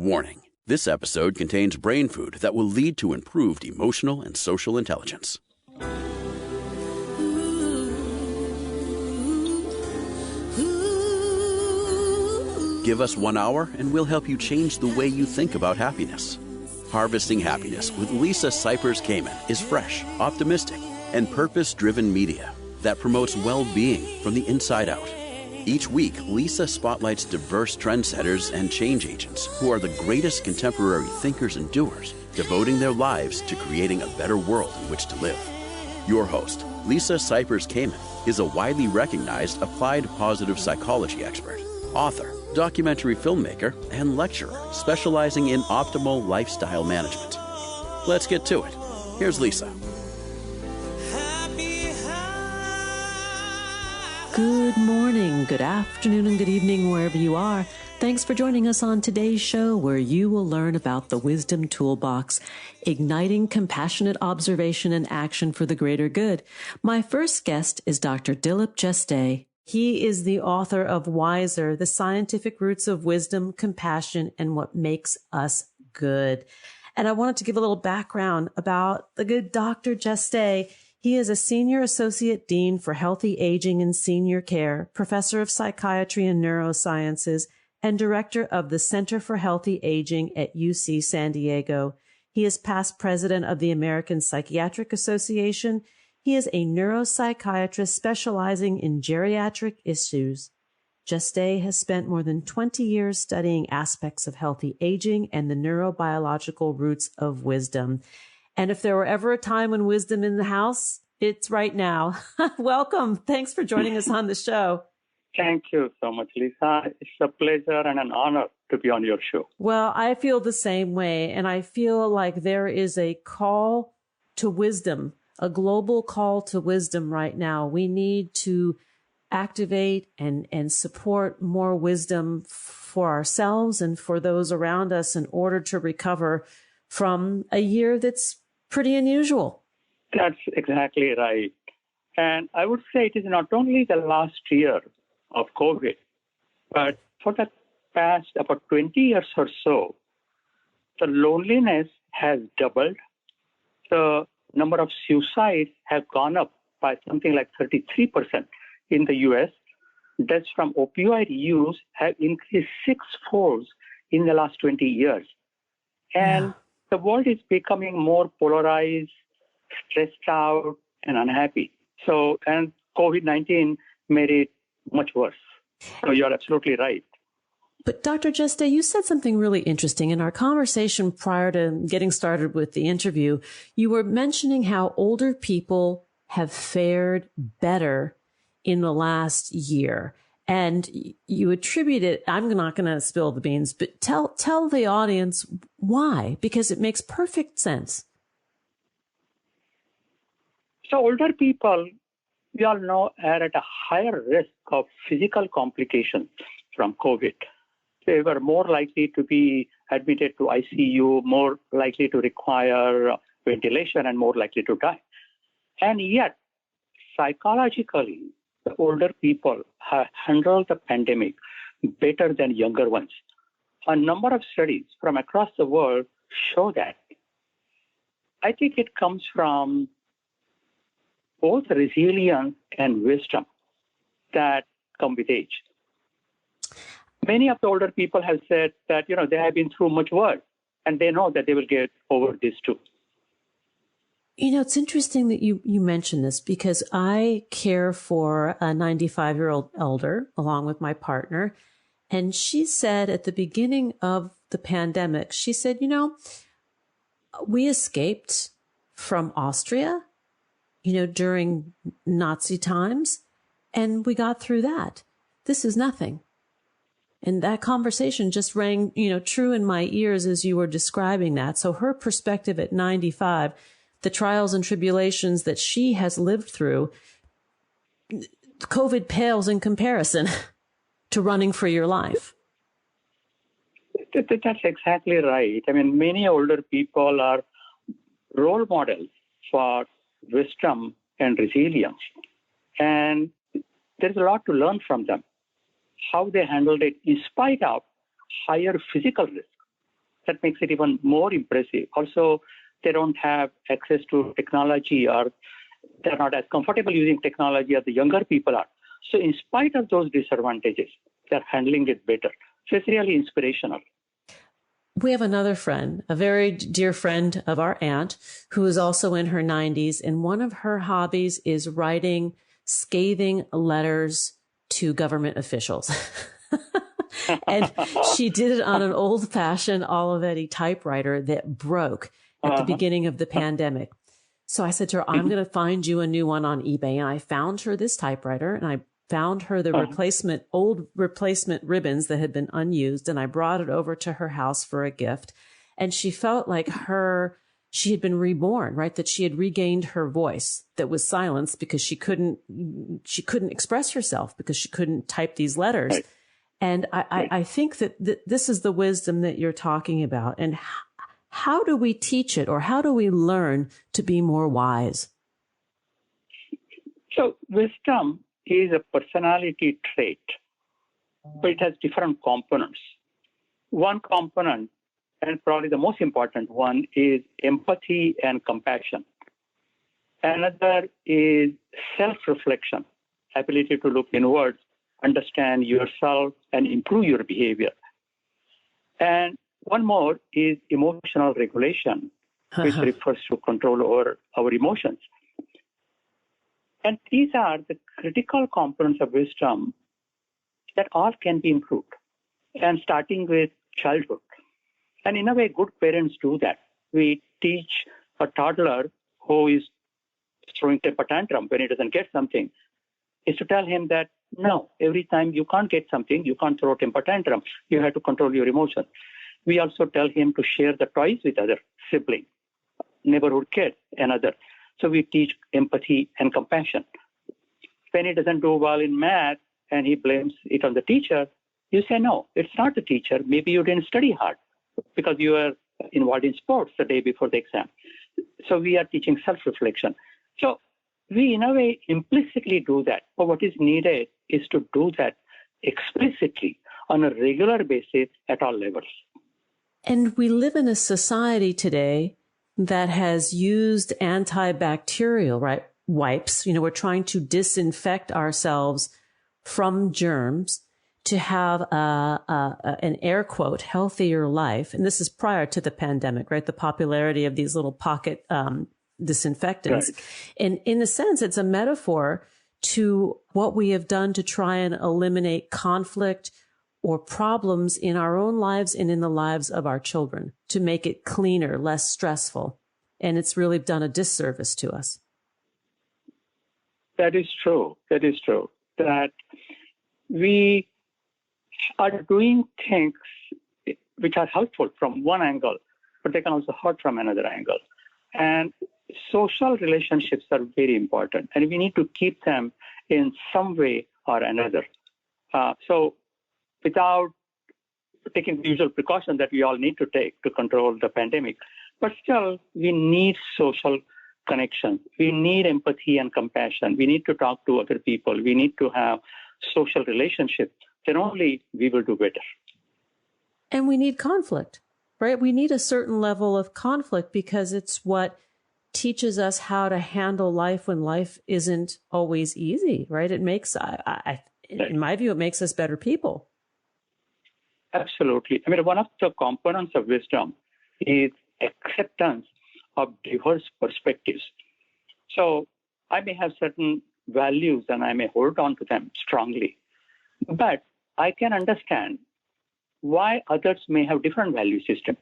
Warning: this episode contains brain food that will lead to improved emotional and social intelligence. Give us 1 hour and we'll help you change the way you think about happiness. Harvesting Happiness with Lisa Cypers Kamen is fresh, optimistic, and purpose-driven media that promotes well-being from the inside out. Each week, Lisa spotlights diverse trendsetters and change agents who are the greatest contemporary thinkers and doers, devoting their lives to creating a better world in which to live. Your host, Lisa Cypers Kamen, is a widely recognized applied positive psychology expert, author, documentary filmmaker, and lecturer specializing in optimal lifestyle management. Let's get to it. Here's Lisa. Good morning, good afternoon, and good evening, wherever you are. Thanks for joining us on today's show, where you will learn about the Wisdom Toolbox, igniting compassionate observation and action for the greater good. My first guest is Dr. Dilip Jeste. He is the author of Wiser, The Scientific Roots of Wisdom, Compassion, and What Makes Us Good. And I wanted to give a little background about the good Dr. Jeste. He is a Senior Associate Dean for Healthy Aging and Senior Care, Professor of Psychiatry and Neurosciences, and Director of the Center for Healthy Aging at UC San Diego. He is past President of the American Psychiatric Association. He is a neuropsychiatrist specializing in geriatric issues. Jeste has spent more than 20 years studying aspects of healthy aging and the neurobiological roots of wisdom. And if there were ever a time when wisdom in the house, it's right now. Welcome. Thanks for joining us on the show. Thank you so much, Lisa. It's a pleasure and an honor to be on your show. Well, I feel the same way. And I feel like there is a call to wisdom, a global call to wisdom right now. We need to activate and support more wisdom for ourselves and for those around us in order to recover from a year that's pretty unusual. That's exactly right. And I would say it is not only the last year of COVID, but for the past about 20 years or so, the loneliness has doubled. The number of suicides have gone up by something like 33% in the U.S. Deaths from opioid use have increased sixfold in the last 20 years. And the world is becoming more polarized, stressed out, and unhappy. So, and COVID-19 made it much worse. So you're absolutely right. But Dr. Jeste, you said something really interesting in our conversation prior to getting started with the interview. You were mentioning how older people have fared better in the last year. And you attribute it, I'm not going to spill the beans, but tell the audience why, because it makes perfect sense. So older people, we all know, are at a higher risk of physical complications from COVID. They were more likely to be admitted to ICU, more likely to require ventilation, and more likely to die. And yet, psychologically, the older people have handled the pandemic better than younger ones. A number of studies from across the world show that. I think it comes from both resilience and wisdom that come with age. Many of the older people have said that, they have been through much worse, and they know that they will get over this too. It's interesting that you mentioned this, because I care for a 95-year-old elder along with my partner. And she said at the beginning of the pandemic, she said, we escaped from Austria, during Nazi times, and we got through that. This is nothing. And that conversation just rang, true in my ears as you were describing that. So her perspective at 95, the trials and tribulations that she has lived through, COVID pales in comparison to running for your life. That's exactly right. I mean, many older people are role models for wisdom and resilience. And there's a lot to learn from them, how they handled it in spite of higher physical risk. That makes it even more impressive. Also, they don't have access to technology, or they're not as comfortable using technology as the younger people are. So in spite of those disadvantages, they're handling it better. So it's really inspirational. We have another friend, a very dear friend of our aunt, who is also in her 90s. And one of her hobbies is writing scathing letters to government officials. And she did it on an old-fashioned Olivetti typewriter that broke at the beginning of the pandemic. So I said to her, I'm going to find you a new one on eBay. And I found her this typewriter, and I found her the old replacement ribbons that had been unused. And I brought it over to her house for a gift. And she felt like she had been reborn, right? That she had regained her voice that was silenced because she couldn't express herself because she couldn't type these letters. Right. And I think that this is the wisdom that you're talking about. And how do we teach it, or how do we learn to be more wise? So wisdom is a personality trait, but it has different components. One component, and probably the most important one, is empathy and compassion. Another is self-reflection, ability to look inwards, understand yourself, and improve your behavior. And one more is emotional regulation, which refers to control over our emotions. And these are the critical components of wisdom that all can be improved, and starting with childhood. And in a way, good parents do that. We teach a toddler who is throwing temper tantrum when he doesn't get something, is to tell him that, no, every time you can't get something, you can't throw temper tantrum. You have to control your emotions. We also tell him to share the toys with other siblings, neighborhood kids, and others. So we teach empathy and compassion. When he doesn't do well in math and he blames it on the teacher, you say, no, it's not the teacher. Maybe you didn't study hard because you were involved in sports the day before the exam. So we are teaching self-reflection. So we, in a way, implicitly do that. But what is needed is to do that explicitly on a regular basis at all levels. And we live in a society today that has used antibacterial, right, wipes. You know, we're trying to disinfect ourselves from germs to have an air quote, healthier life. And this is prior to the pandemic, right? The popularity of these little pocket disinfectants. Right. And in a sense, it's a metaphor to what we have done to try and eliminate conflict or problems in our own lives and in the lives of our children, to make it cleaner, less stressful. And it's really done a disservice to us. That is true. That is true. That we are doing things which are helpful from one angle, but they can also hurt from another angle. And social relationships are very important, and we need to keep them in some way or another. So without taking the usual precaution that we all need to take to control the pandemic, but still we need social connection. We need empathy and compassion. We need to talk to other people. We need to have social relationships. Then only we will do better. And we need conflict, right? We need a certain level of conflict because it's what teaches us how to handle life when life isn't always easy, right? It makes, in my view, it makes us better people. Absolutely. I mean, one of the components of wisdom is acceptance of diverse perspectives. So I may have certain values and I may hold on to them strongly, but I can understand why others may have different value systems.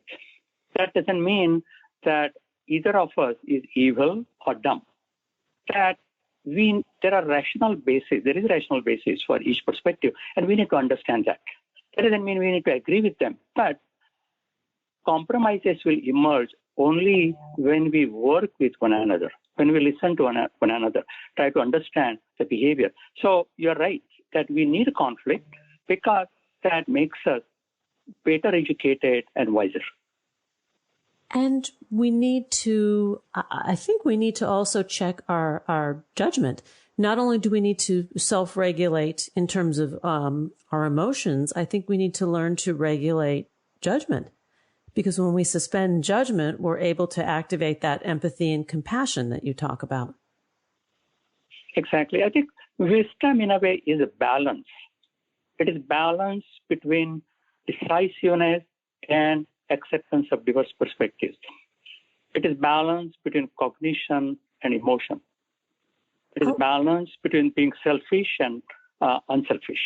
That doesn't mean that either of us is evil or dumb. There are rational bases. There is a rational basis for each perspective, and we need to understand that. That doesn't mean we need to agree with them, but compromises will emerge only when we work with one another, when we listen to one another, try to understand the behavior. So you're right that we need conflict because that makes us better educated and wiser. And we need to, I think we need to also check our judgment. Not only do we need to self-regulate in terms of our emotions, I think we need to learn to regulate judgment. because when we suspend judgment, we're able to activate that empathy and compassion that you talk about. Exactly. I think wisdom, in a way, is a balance. It is balance between decisiveness and acceptance of diverse perspectives. It is balance between cognition and emotion. It is balance between being selfish and unselfish.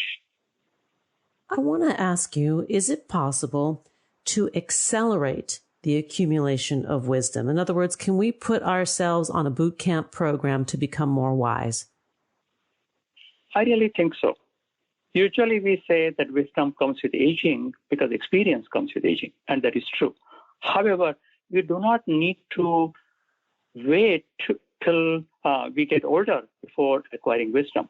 I want to ask you, is it possible to accelerate the accumulation of wisdom? In other words, can we put ourselves on a boot camp program to become more wise? I really think so. Usually we say that wisdom comes with aging because experience comes with aging, and that is true. However, we do not need to wait till we get older before acquiring wisdom.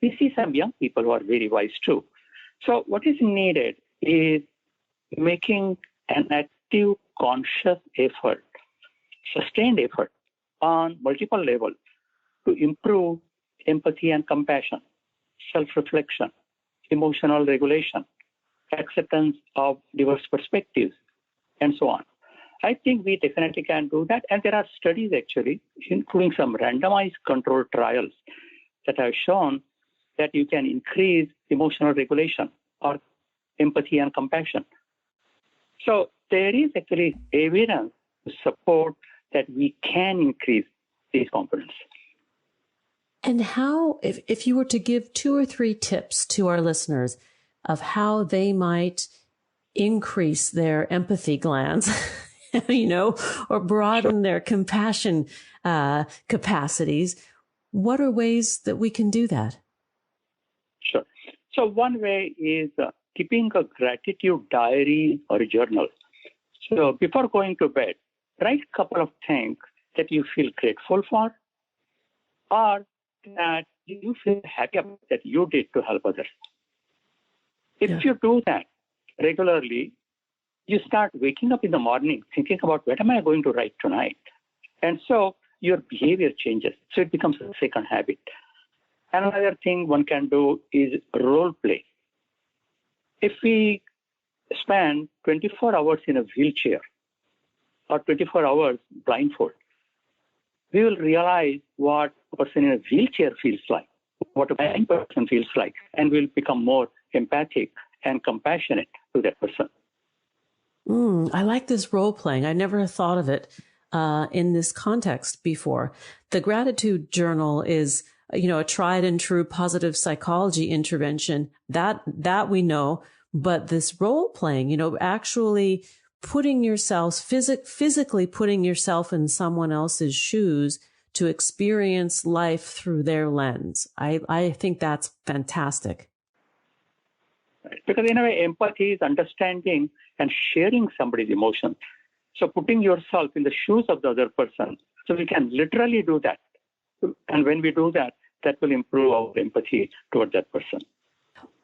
We see some young people who are very wise too. So what is needed is making an active, conscious effort, sustained effort on multiple levels to improve empathy and compassion, self-reflection, emotional regulation, acceptance of diverse perspectives, and so on. I think we definitely can do that. And there are studies actually, including some randomized controlled trials that have shown that you can increase emotional regulation or empathy and compassion. So there is actually evidence to support that we can increase these components. And how, if you were to give 2 or 3 tips to our listeners of how they might increase their empathy glands, or broaden their compassion capacities, what are ways that we can do that? Sure. So one way is keeping a gratitude diary or a journal. So before going to bed, write a couple of things that you feel grateful for or that you feel happy about that you did to help others. If you do that regularly, you start waking up in the morning thinking about what am I going to write tonight? And so your behavior changes. So it becomes a second habit. Another thing one can do is role play. If we spend 24 hours in a wheelchair or 24 hours blindfold, we will realize what a person in a wheelchair feels like, what a blind person feels like, and we'll become more empathic and compassionate to that person. I like this role playing. I never thought of it in this context before. The gratitude journal is, a tried and true positive psychology intervention that we know, but this role playing, actually putting yourself, physically putting yourself in someone else's shoes to experience life through their lens. I think that's fantastic. Because in a way, empathy is understanding and sharing somebody's emotions. So putting yourself in the shoes of the other person. So we can literally do that. And when we do that, that will improve our empathy toward that person.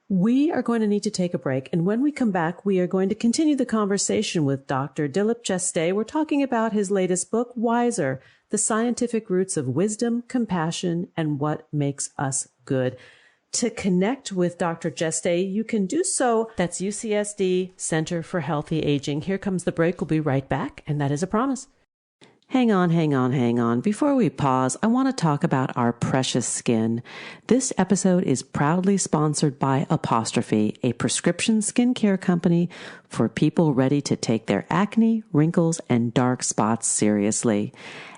We are going to need to take a break. And when we come back, we are going to continue the conversation with Dr. Dilip Jeste. We're talking about his latest book, Wiser, The Scientific Roots of Wisdom, Compassion, and What Makes Us Good. To connect with Dr. Jeste, you can do so. That's UCSD Center for Healthy Aging. Here comes the break. We'll be right back, and that is a promise. Hang on. Before we pause, I want to talk about our precious skin. This episode is proudly sponsored by Apostrophe, a prescription skincare company for people ready to take their acne, wrinkles, and dark spots seriously.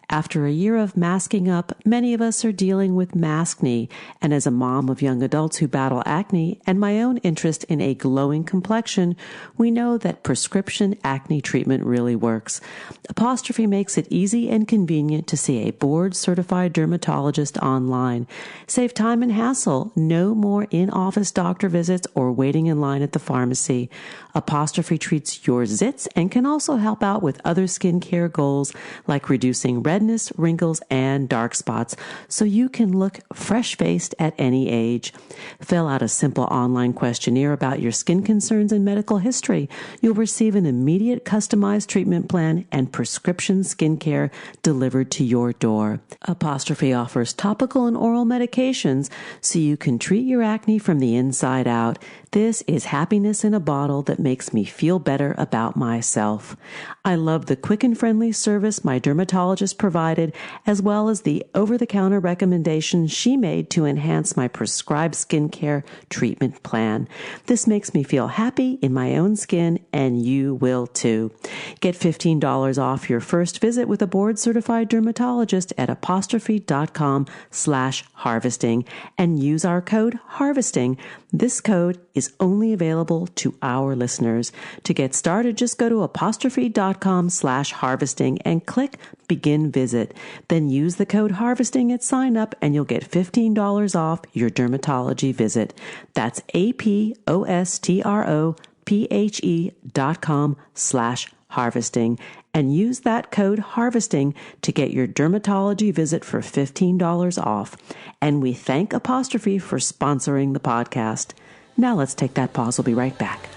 After a year of masking up, many of us are dealing with maskne, and as a mom of young adults who battle acne and my own interest in a glowing complexion, we know that prescription acne treatment really works. Apostrophe makes it easy and convenient to see a board-certified dermatologist online. Save time and hassle. No more in-office doctor visits or waiting in line at the pharmacy. Apostrophe treats your zits and can also help out with other skincare goals like reducing red redness, wrinkles, and dark spots so you can look fresh-faced at any age. Fill out a simple online questionnaire about your skin concerns and medical history. You'll receive an immediate customized treatment plan and prescription skincare delivered to your door. Apostrophe offers topical and oral medications so you can treat your acne from the inside out. This is happiness in a bottle that makes me feel better about myself. I love the quick and friendly service my dermatologist provided, as well as the over-the-counter recommendations she made to enhance my prescribed skincare treatment plan. This makes me feel happy in my own skin, and you will too. Get $15 off your first visit with a board-certified dermatologist at apostrophe.com/harvesting and use our code HARVESTING. This code is only available to our listeners. To get started, just go to apostrophe.com/harvesting and click Begin Visit. Then use the code HARVESTING at sign up and you'll get $15 off your dermatology visit. That's apostrophe.com/harvesting and use that code HARVESTING to get your dermatology visit for $15 off. And we thank Apostrophe for sponsoring the podcast. Now let's take that pause. We'll be right back.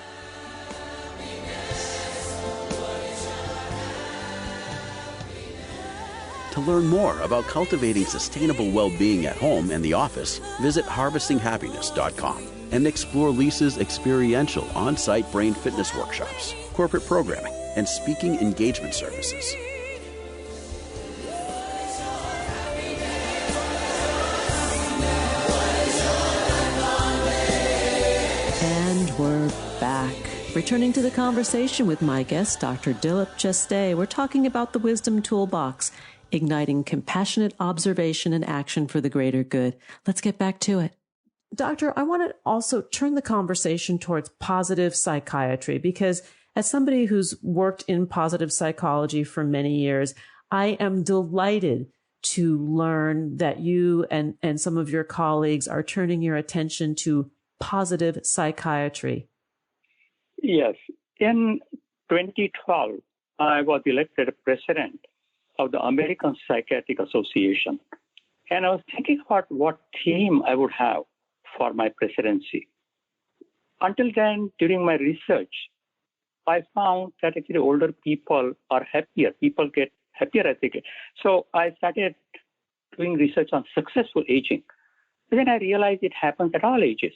To learn more about cultivating sustainable well-being at home and the office, visit harvestinghappiness.com and explore Lisa's experiential on-site brain fitness workshops, corporate programming, and speaking engagement services. And we're back. Returning to the conversation with my guest, Dr. Dilip Jeste. We're talking about the Wisdom Toolbox, igniting compassionate observation and action for the greater good. Let's get back to it. Doctor, I want to also turn the conversation towards positive psychiatry, because as somebody who's worked in positive psychology for many years, I am delighted to learn that you and some of your colleagues are turning your attention to positive psychiatry. Yes. In 2012, I was elected president of the American Psychiatric Association. And I was thinking about what theme I would have for my presidency. Until then, during my research, I found that actually older people are happier. People get happier as they get. So I started doing research on successful aging. But then I realized it happens at all ages.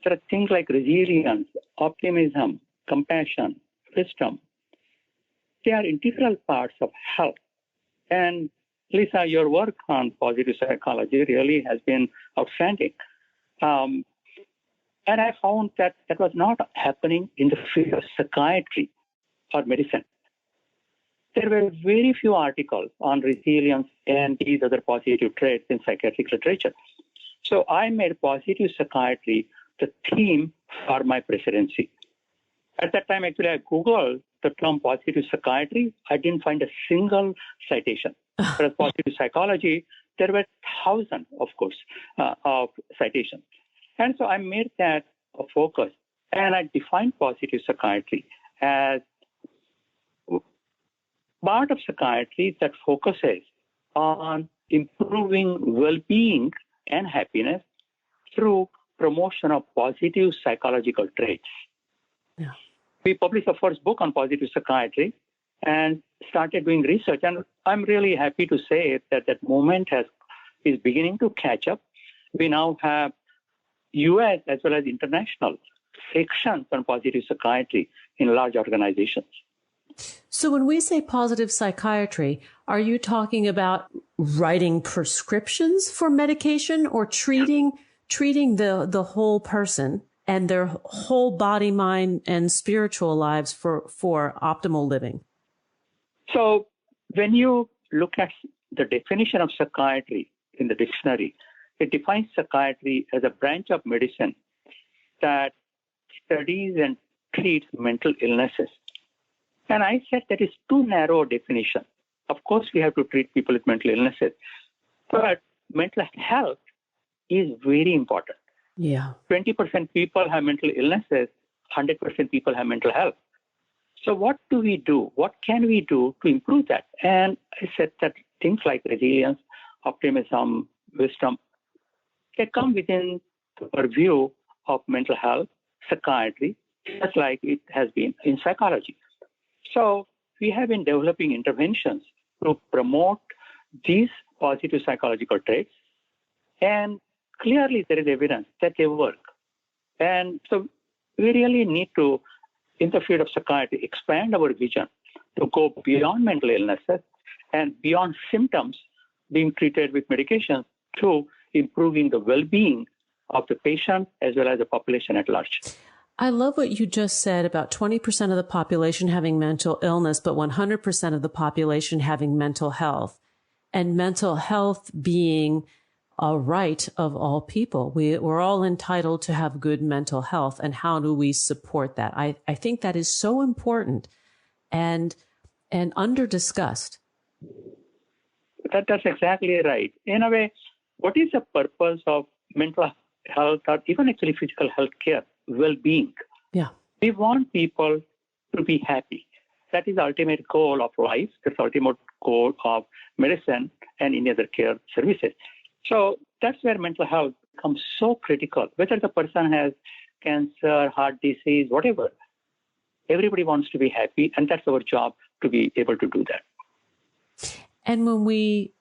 There are things like resilience, optimism, compassion, wisdom. They are integral parts of health. And Lisa, your work on positive psychology really has been outstanding. And I found that that was not happening in the field of psychiatry or medicine. There were very few articles on resilience and these other positive traits in psychiatric literature. So I made positive psychiatry the theme for my presidency. At that time, actually, I Googled the term positive psychiatry. I didn't find a single citation. Whereas positive psychology, there were thousands, of course, of citations. And so I made that a focus. And I defined positive psychiatry as part of psychiatry that focuses on improving well-being and happiness through promotion of positive psychological traits. Yeah. We published the first book on positive psychiatry and started doing research. And I'm really happy to say that that movement is beginning to catch up. We now have U.S. as well as international sections on positive psychiatry in large organizations. So when we say positive psychiatry, are you talking about writing prescriptions for medication or treating the whole person and their whole body, mind, and spiritual lives for optimal living? So when you look at the definition of psychiatry in the dictionary, it defines psychiatry as a branch of medicine that studies and treats mental illnesses. And I said that is too narrow a definition. Of course, we have to treat people with mental illnesses, but mental health is very important. Yeah. 20% people have mental illnesses, 100% people have mental health. So what do we do? What can we do to improve that? And I said that things like resilience, optimism, wisdom, they come within the purview of mental health, psychiatry, just like it has been in psychology. So we have been developing interventions to promote these positive psychological traits. And clearly there is evidence that they work. And so we really need to, in the field of psychiatry, expand our vision to go beyond mental illnesses and beyond symptoms being treated with medications to improving the well-being of the patient as well as the population at large. I love what you just said about 20% of the population having mental illness, but 100% of the population having mental health, and mental health being a right of all people. We're all entitled to have good mental health. And how do we support that? I think that is so important and under-discussed. That's exactly right. In a way, what is the purpose of mental health or even actually physical health care? Well-being. Yeah. We want people to be happy. That is the ultimate goal of life. That's the ultimate goal of medicine and any other care services. So that's where mental health becomes so critical. Whether the person has cancer, heart disease, whatever, everybody wants to be happy, and that's our job to be able to do that. And when we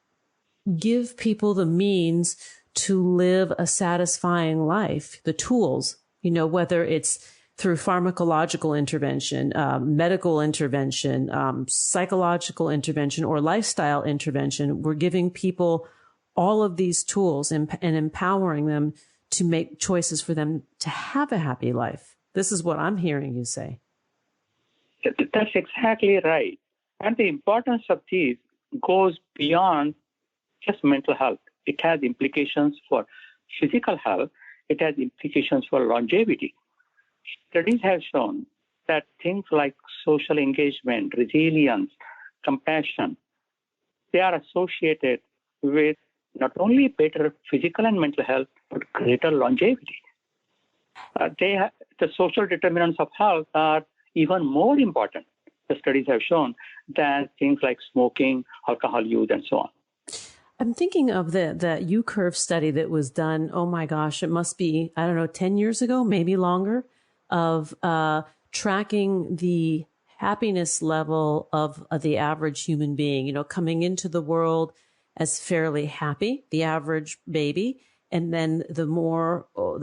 give people the means to live a satisfying life, the tools, whether it's through pharmacological intervention, medical intervention, psychological intervention, or lifestyle intervention, we're giving people all of these tools and empowering them to make choices for them to have a happy life. This is what I'm hearing you say. That's exactly right. And the importance of these goes beyond just mental health. It has implications for physical health. It has implications for longevity. Studies have shown that things like social engagement, resilience, compassion, they are associated with not only better physical and mental health, but greater longevity. The social determinants of health are even more important, the studies have shown, than things like smoking, alcohol use, and so on. I'm thinking of the U-curve study that was done, oh my gosh, it must be, 10 years ago, maybe longer, of tracking the happiness level of the average human being, coming into the world as fairly happy, the average baby. And then the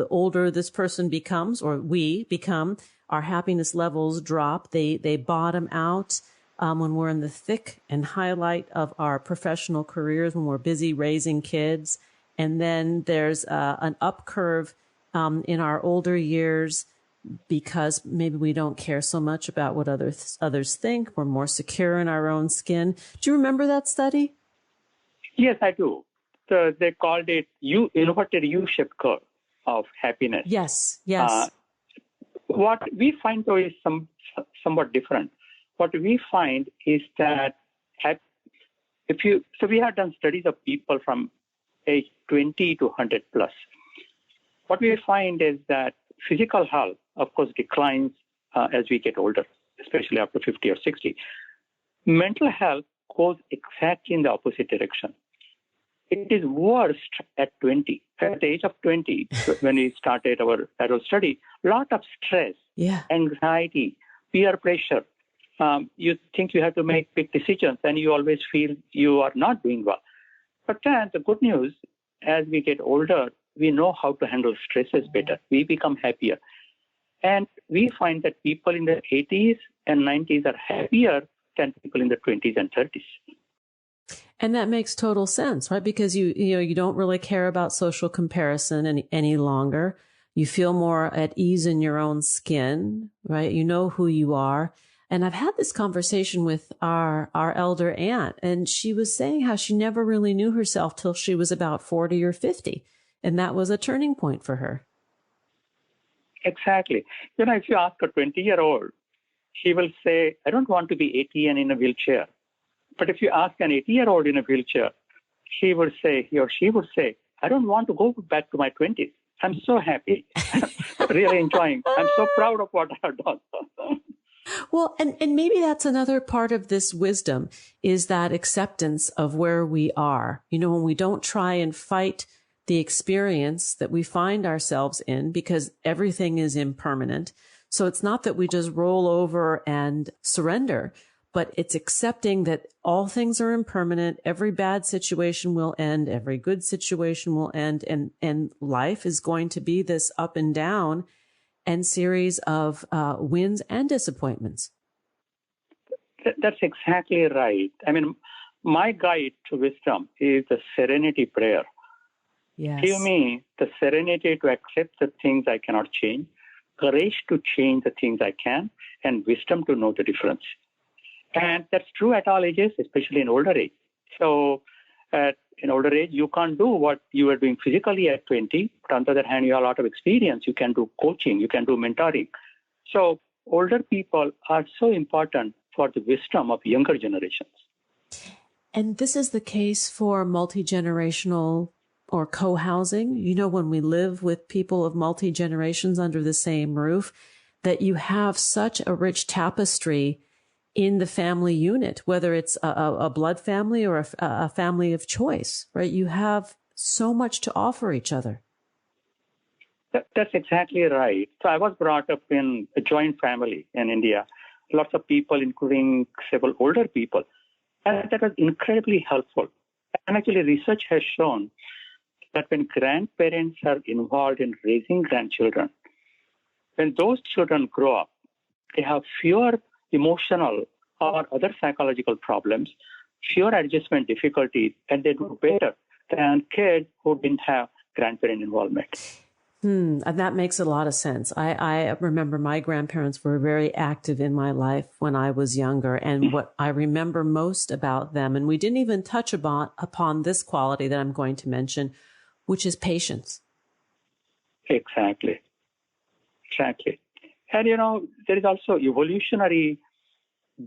older this person becomes, or we become, our happiness levels drop. They bottom out when we're in the thick and highlight of our professional careers, when we're busy raising kids. And then there's an up curve in our older years because maybe we don't care so much about what others think. We're more secure in our own skin. Do you remember that study? Yes, I do. So they called it inverted U-shaped curve of happiness. Yes. What we find, though, is somewhat different. What we find is that we have done studies of people from age 20 to 100 plus. What we find is that physical health, of course, declines as we get older, especially after 50 or 60. Mental health goes exactly in the opposite direction. It is worst at 20. At the age of 20, when we started our adult study, a lot of stress, anxiety, peer pressure. You think you have to make big decisions and you always feel you are not doing well. But then the good news, as we get older, we know how to handle stresses better. We become happier. And we find that people in the 80s and 90s are happier than people in the 20s and 30s. And that makes total sense, right? Because you don't really care about social comparison any longer. You feel more at ease in your own skin, right? You know who you are. And I've had this conversation with our elder aunt, and she was saying how she never really knew herself till she was about 40 or 50. And that was a turning point for her. Exactly. If you ask a 20-year-old, she will say, I don't want to be 80 and in a wheelchair. But if you ask an 80-year-old in a wheelchair, he or she would say, I don't want to go back to my 20s. I'm so happy, really enjoying. I'm so proud of what I have done. Well, and maybe that's another part of this wisdom is that acceptance of where we are. You know, when we don't try and fight the experience that we find ourselves in because everything is impermanent. So it's not that we just roll over and surrender, but it's accepting that all things are impermanent. Every bad situation will end. Every good situation will end. And life is going to be this up and down and series of wins and disappointments. That's exactly right. I mean, my guide to wisdom is the serenity prayer. Yes. Give me the serenity to accept the things I cannot change, courage to change the things I can, and wisdom to know the difference. And that's true at all ages, especially in older age. So in older age, you can't do what you were doing physically at 20. But on the other hand, you have a lot of experience. You can do coaching. You can do mentoring. So older people are so important for the wisdom of younger generations. And this is the case for multi-generational or co-housing. You know, when we live with people of multi-generations under the same roof, that you have such a rich tapestry in the family unit, whether it's a blood family or a family of choice, right? You have so much to offer each other. That's exactly right. So I was brought up in a joint family in India, lots of people, including several older people. And that was incredibly helpful. And actually, research has shown that when grandparents are involved in raising grandchildren, when those children grow up, they have fewer emotional or other psychological problems, fewer adjustment difficulties, and they do better than kids who didn't have grandparent involvement. And that makes a lot of sense. I remember my grandparents were very active in my life when I was younger. And what I remember most about them, and we didn't even touch upon this quality that I'm going to mention, which is patience. Exactly. And, you know, there is also evolutionary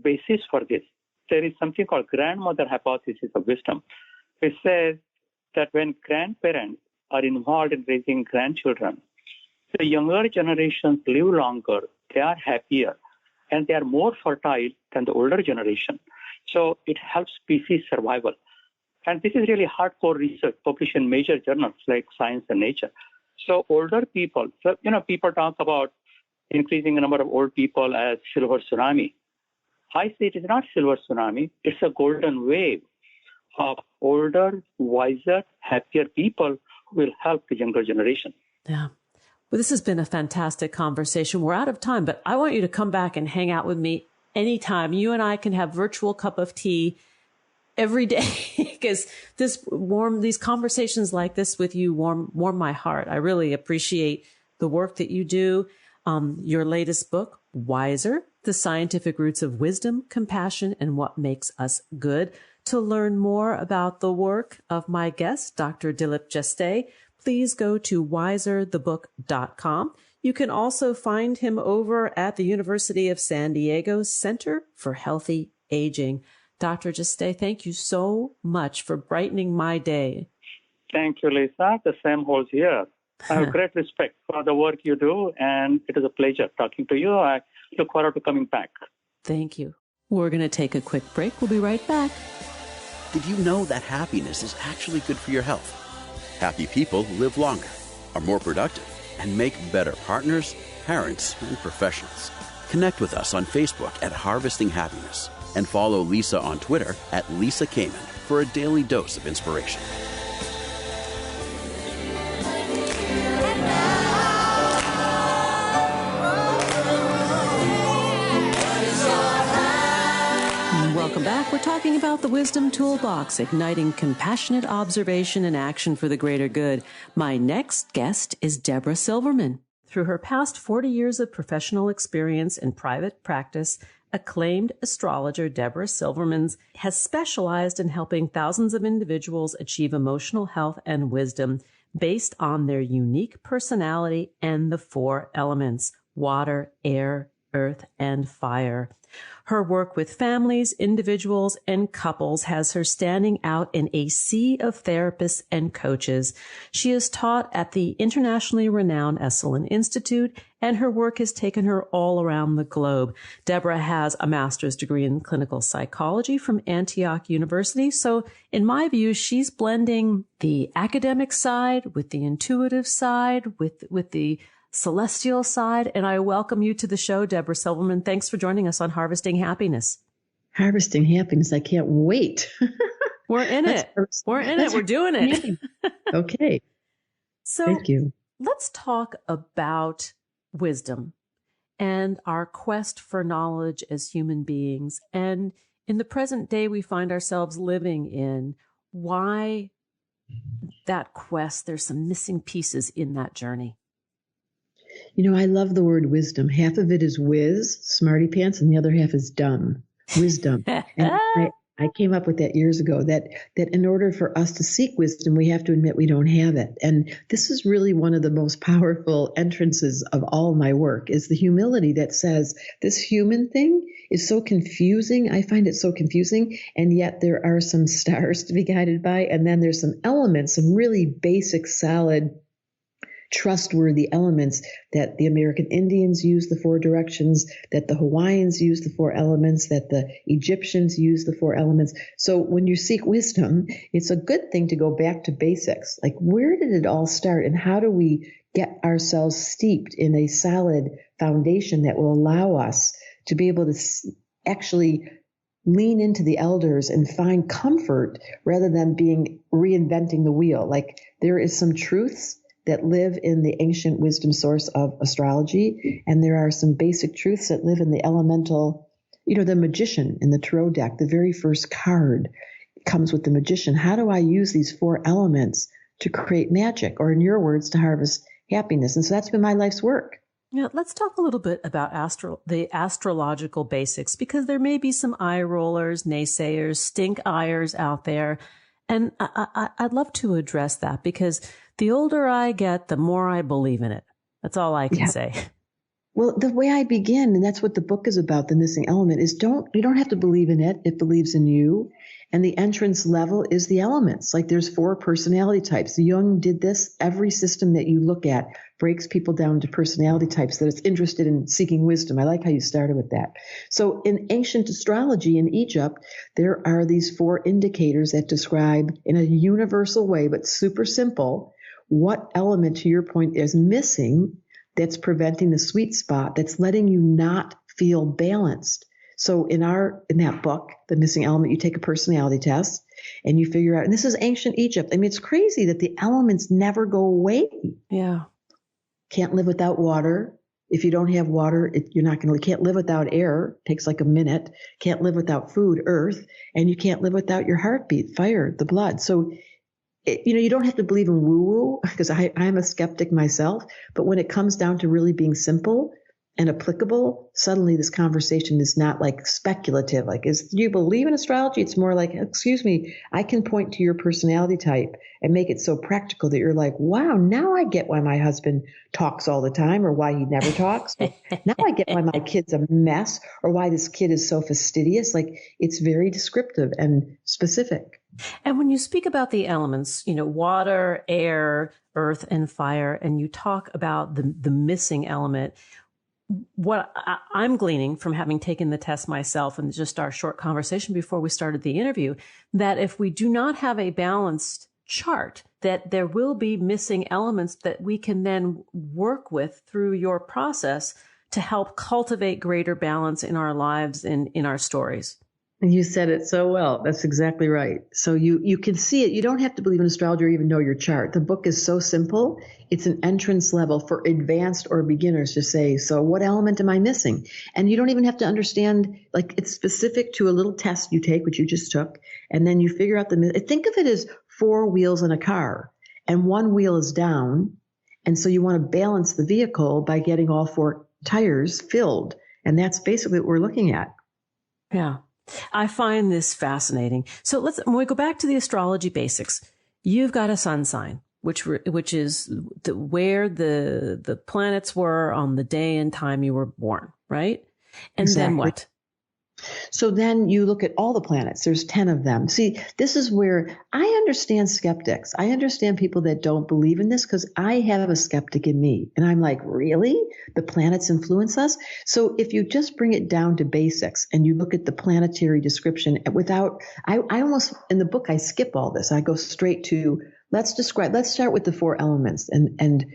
basis for this. There is something called grandmother hypothesis of wisdom, which says that when grandparents are involved in raising grandchildren, the younger generations live longer, they are happier, and they are more fertile than the older generation. So it helps species survival. And this is really hardcore research published in major journals like Science and Nature. So older people, so, you know, people talk about increasing the number of old people as silver tsunami. I say it is not silver tsunami, it's a golden wave of older, wiser, happier people who will help the younger generation. Yeah. Well, this has been a fantastic conversation. We're out of time, but I want you to come back and hang out with me anytime. You and I can have virtual cup of tea every day because these conversations like this with you warm my heart. I really appreciate the work that you do. Your latest book, Wiser, The Scientific Roots of Wisdom, Compassion, and What Makes Us Good. To learn more about the work of my guest, Dr. Dilip Jeste, please go to wiserthebook.com. You can also find him over at the University of San Diego's Center for Healthy Aging. Dr. Jeste, thank you so much for brightening my day. Thank you, Lisa. The same holds here. I have great respect for the work you do, and it is a pleasure talking to you. I look forward to coming back. Thank you. We're going to take a quick break. We'll be right back. Did you know that happiness is actually good for your health? Happy people live longer, are more productive, and make better partners, parents, and professionals. Connect with us on Facebook at Harvesting Happiness and follow Lisa on Twitter at Lisa Kamen for a daily dose of inspiration. Welcome back. We're talking about the Wisdom Toolbox, igniting compassionate observation and action for the greater good. My next guest is Debra Silverman. Through her past 40 years of professional experience in private practice, acclaimed astrologer Debra Silverman has specialized in helping thousands of individuals achieve emotional health and wisdom based on their unique personality and the 4 elements: water, air, earth, and fire. Her work with families, individuals, and couples has her standing out in a sea of therapists and coaches. She is taught at the internationally renowned Esalen Institute, and her work has taken her all around the globe. Debra has a master's degree in clinical psychology from Antioch University. So in my view, she's blending the academic side with the intuitive side, with the celestial side. And I welcome you to the show, Debra Silverman. Thanks for joining us on Harvesting Happiness. Harvesting Happiness. I can't wait. We're in it. We're in it. We're doing it. Okay. So thank you. Let's talk about wisdom and our quest for knowledge as human beings. And in the present day we find ourselves living in, why that quest, there's some missing pieces in that journey. You know, I love the word wisdom. Half of it is whiz, smarty pants, and the other half is dumb, wisdom. And I came up with that years ago, that in order for us to seek wisdom, we have to admit we don't have it. And this is really one of the most powerful entrances of all my work, is the humility that says this human thing is so confusing. I find it so confusing. And yet there are some stars to be guided by. And then there's some elements, some really basic, solid, trustworthy elements that the American Indians use the 4 directions, that the Hawaiians use the 4 elements, that the Egyptians use the 4 elements. So when you seek wisdom, it's a good thing to go back to basics. Like, where did it all start, and how do we get ourselves steeped in a solid foundation that will allow us to be able to actually lean into the elders and find comfort rather than reinventing the wheel. Like, there is some truths that live in the ancient wisdom source of astrology. And there are some basic truths that live in the elemental, the magician in the tarot deck. The very first card comes with the magician. How do I use these 4 elements to create magic, or in your words, to harvest happiness? And so that's been my life's work. Yeah, let's talk a little bit about the astrological basics, because there may be some eye rollers, naysayers, stink-eyers out there. And I'd love to address that, because the older I get, the more I believe in it. That's all I can say. Well, the way I begin, and that's what the book is about, The Missing Element, is you don't have to believe in it. It believes in you. And the entrance level is the elements. Like, there's 4 personality types. Jung did this. Every system that you look at breaks people down to personality types that it's interested in seeking wisdom. I like how you started with that. So in ancient astrology in Egypt, there are these 4 indicators that describe in a universal way, but super simple, what element, to your point, is missing that's preventing the sweet spot, that's letting you not feel balanced. So in that book, The Missing Element, you take a personality test and you figure out, and this is ancient Egypt. I mean, it's crazy that the elements never go away. Yeah. Can't live without water. If you don't have water, can't live without air. It takes like a minute. Can't live without food, earth. And you can't live without your heartbeat, fire, the blood. So you don't have to believe in woo-woo, because I'm a skeptic myself. But when it comes down to really being simple and applicable, suddenly this conversation is not like speculative. Like, do you believe in astrology? It's more like, excuse me, I can point to your personality type and make it so practical that you're like, wow, now I get why my husband talks all the time, or why he never talks. Now I get why my kid's a mess, or why this kid is so fastidious. Like, it's very descriptive and specific. And when you speak about the elements, water, air, earth, and fire, and you talk about the missing element, what I'm gleaning from having taken the test myself and just our short conversation before we started the interview, that if we do not have a balanced chart, that there will be missing elements that we can then work with through your process to help cultivate greater balance in our lives and in our stories. And you said it so well. That's exactly right. So you can see it. You don't have to believe in astrology or even know your chart. The book is so simple. It's an entrance level for advanced or beginners to say, so what element am I missing? And you don't even have to understand, like, it's specific to a little test you take, which you just took, and then you figure out think of it as 4 wheels in a car, and 1 wheel is down. And so you want to balance the vehicle by getting all 4 tires filled. And that's basically what we're looking at. Yeah. I find this fascinating. So when we go back to the astrology basics, you've got a sun sign, which is where the planets were on the day and time you were born, right? And then what? So then you look at all the planets. There's 10 of them. See, this is where I understand skeptics. I understand people that don't believe in this because I have a skeptic in me. And I'm like, really? The planets influence us? So if you just bring it down to basics and you look at the planetary description without, I almost, in the book, I skip all this. I go straight to, let's start with the 4 elements and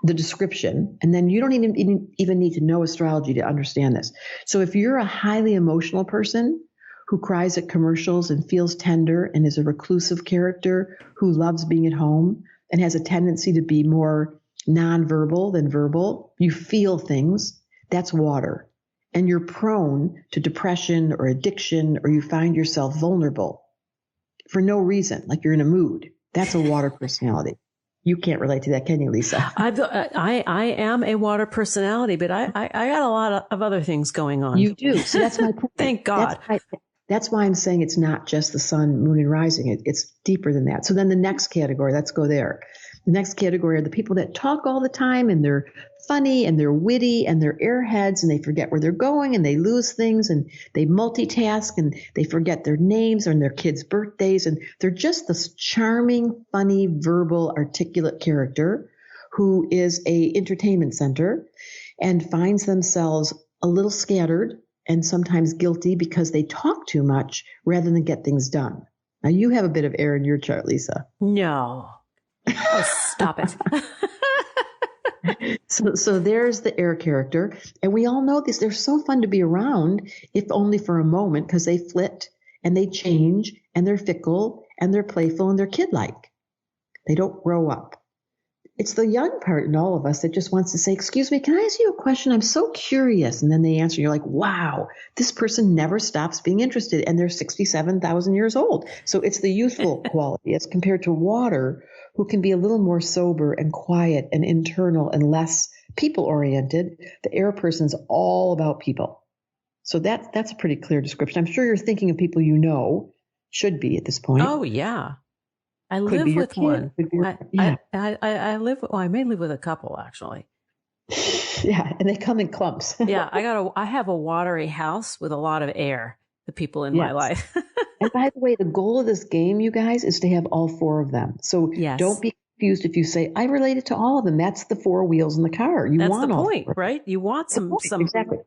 the description, and then you don't even need to know astrology to understand this. So if you're a highly emotional person who cries at commercials and feels tender and is a reclusive character who loves being at home and has a tendency to be more nonverbal than verbal, you feel things, that's water. And you're prone to depression or addiction, or you find yourself vulnerable for no reason, like you're in a mood. That's a water personality. You can't relate to that, can you, Lisa? I am a water personality, but I got a lot of other things going on. You do. So that's my point. Thank God. That's why I'm saying it's not just the sun, moon, and rising. It's deeper than that. So then the next category, let's go there. The next category are the people that talk all the time and they're funny and they're witty and they're airheads and they forget where they're going and they lose things and they multitask and they forget their names and their kids' birthdays. And they're just this charming, funny, verbal, articulate character who is a entertainment center and finds themselves a little scattered and sometimes guilty because they talk too much rather than get things done. Now, you have a bit of air in your chart, Lisa. No. Oh, stop it. So there's the air character. And we all know these. They're so fun to be around, if only for a moment, because they flit and they change and they're fickle and they're playful and they're kid-like. They don't grow up. It's the young part in all of us that just wants to say, excuse me, can I ask you a question? I'm so curious. And then they answer, you're like, wow, this person never stops being interested. And they're 67,000 years old. So it's the youthful quality as compared to water, who can be a little more sober and quiet and internal and less people-oriented. The air person's all about people. So that's a pretty clear description. I'm sure you're thinking of people you know, should be at this point. Oh, yeah. I live with one. I live. Well, I may live with a couple, actually. Yeah, and they come in clumps. Yeah, I have a watery house with a lot of air. The people in my life. And by the way, the goal of this game, you guys, is to have all 4 of them. So don't be confused if you say, I related to all of them. That's the 4 wheels in the car. That's want the point, right? You want some. Exactly.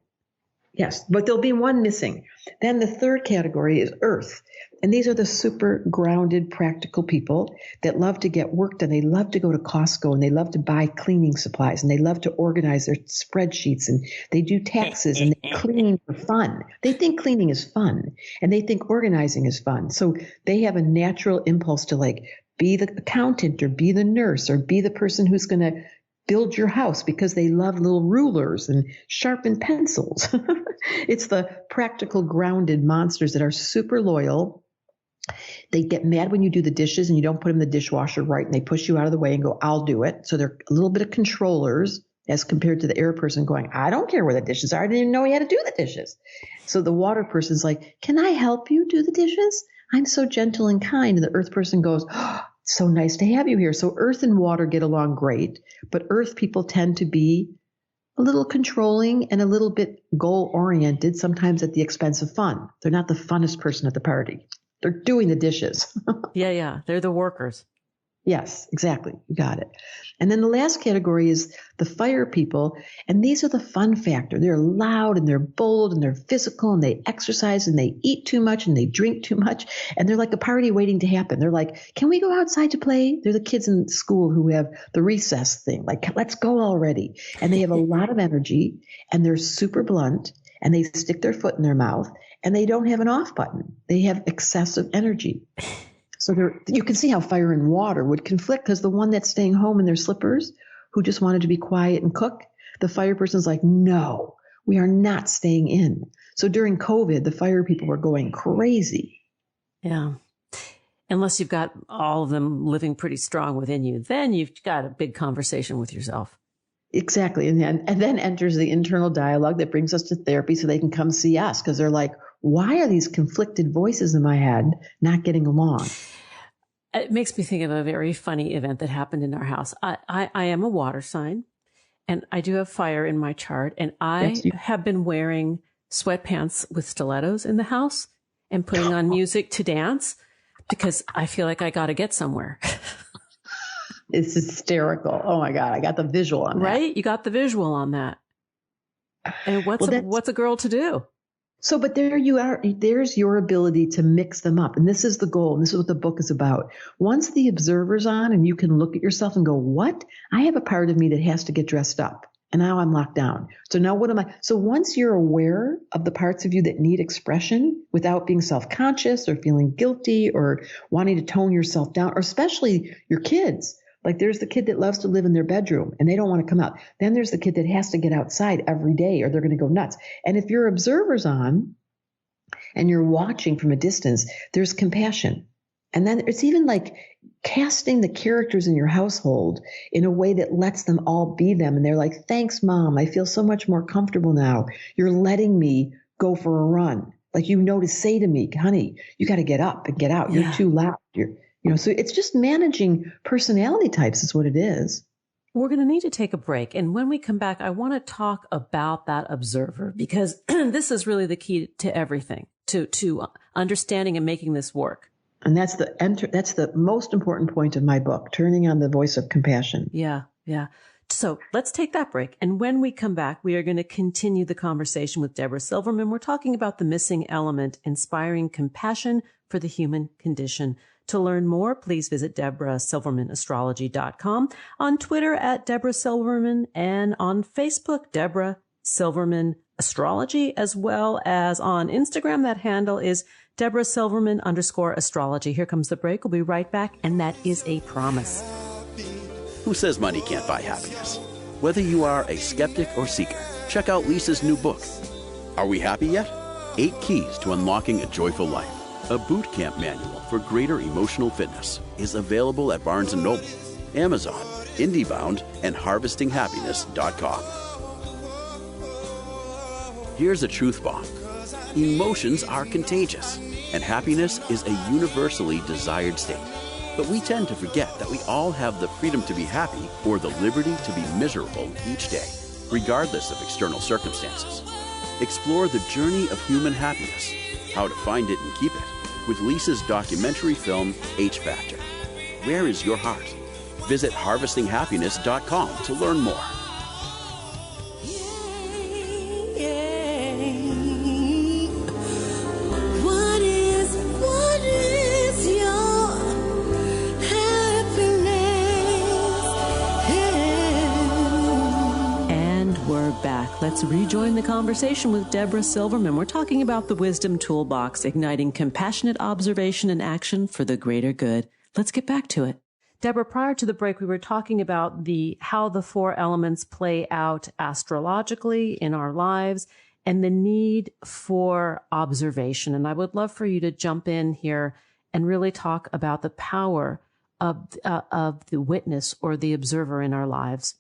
Yes, but there'll be one missing. Then the third category is Earth. And these are the super grounded, practical people that love to get work done. They love to go to Costco and they love to buy cleaning supplies and they love to organize their spreadsheets and they do taxes and they clean for fun. They think cleaning is fun and they think organizing is fun. So they have a natural impulse to like be the accountant or be the nurse or be the person who's going to build your house because they love little rulers and sharpen pencils. It's the practical, grounded monsters that are super loyal. They get mad when you do the dishes and you don't put them in the dishwasher right, and they push you out of the way and go, I'll do it. So they're a little bit of controllers as compared to the air person going, I don't care where the dishes are. I didn't even know he had to do the dishes. So the water person's like, can I help you do the dishes? I'm so gentle and kind. And the earth person goes, oh, so nice to have you here. So earth and water get along great, but earth people tend to be a little controlling and a little bit goal-oriented, sometimes at the expense of fun. They're not the funnest person at the party. They're doing the dishes. Yeah. They're the workers. Yes, exactly. You got it. And then the last category is the fire people. And these are the fun factor. They're loud and they're bold and they're physical and they exercise and they eat too much and they drink too much. And they're like a party waiting to happen. They're like, can we go outside to play? They're the kids in school who have the recess thing. Like, let's go already. And they have a lot of energy and they're super blunt and they stick their foot in their mouth and they don't have an off button. They have excessive energy. So you can see how fire and water would conflict, because the one that's staying home in their slippers, who just wanted to be quiet and cook, the fire person's like, no, we are not staying in. So during COVID, the fire people were going crazy. Yeah. Unless you've got all of them living pretty strong within you, then you've got a big conversation with yourself. Exactly. And then enters the internal dialogue that brings us to therapy so they can come see us, because they're like, why are these conflicted voices in my head not getting along? It makes me think of a very funny event that happened in our house. I am a water sign and I do have fire in my chart, and I have been wearing sweatpants with stilettos in the house and putting on music to dance because I feel like I got to get somewhere. It's hysterical. Oh my God. I got the visual on that. Right? You got the visual on that. And what's a girl to do? So, but there you are. There's your ability to mix them up. And this is the goal. And this is what the book is about. Once the observer's on and you can look at yourself and go, what? I have a part of me that has to get dressed up. And now I'm locked down. So now what am I? So once you're aware of the parts of you that need expression without being self-conscious or feeling guilty or wanting to tone yourself down, or especially your kids. Like there's the kid that loves to live in their bedroom and they don't want to come out. Then there's the kid that has to get outside every day or they're going to go nuts. And if your observer's on and you're watching from a distance, there's compassion. And then it's even like casting the characters in your household in a way that lets them all be them. And they're like, thanks, Mom. I feel so much more comfortable now. You're letting me go for a run. Like, to say to me, honey, you got to get up and get out. You're too loud. So it's just managing personality types is what it is. We're going to need to take a break. And when we come back, I want to talk about that observer because this is really the key to everything, to understanding and making this work. And that's the most important point of my book, turning on the voice of compassion. Yeah. So let's take that break. And when we come back, we are going to continue the conversation with Debra Silverman. We're talking about the missing element, inspiring compassion for the human condition. To learn more, please visit DebraSilvermanAstrology.com, on Twitter at Debra Silverman, and on Facebook, Debra Silverman Astrology, as well as on Instagram. That handle is Debra Silverman _astrology. Here comes the break. We'll be right back, and that is a promise. Who says money can't buy happiness? Whether you are a skeptic or seeker, check out Lisa's new book. Are we happy yet? 8 Keys to Unlocking a Joyful Life. A boot camp manual for greater emotional fitness is available at Barnes & Noble, Amazon, IndieBound, and HarvestingHappiness.com. Here's a truth bomb. Emotions are contagious, and happiness is a universally desired state. But we tend to forget that we all have the freedom to be happy or the liberty to be miserable each day, regardless of external circumstances. Explore the journey of human happiness, how to find it and keep it, with Lisa's documentary film, H Factor. Where is your heart? Visit HarvestingHappiness.com to learn more. What is your happiness? And we're back. Let's rejoin the conversation with Debra Silverman. We're talking about the Wisdom Toolbox, igniting compassionate observation and action for the greater good. Let's get back to it. Debra, prior to the break, we were talking about how the 4 elements play out astrologically in our lives and the need for observation. And I would love for you to jump in here and really talk about the power of the witness or the observer in our lives.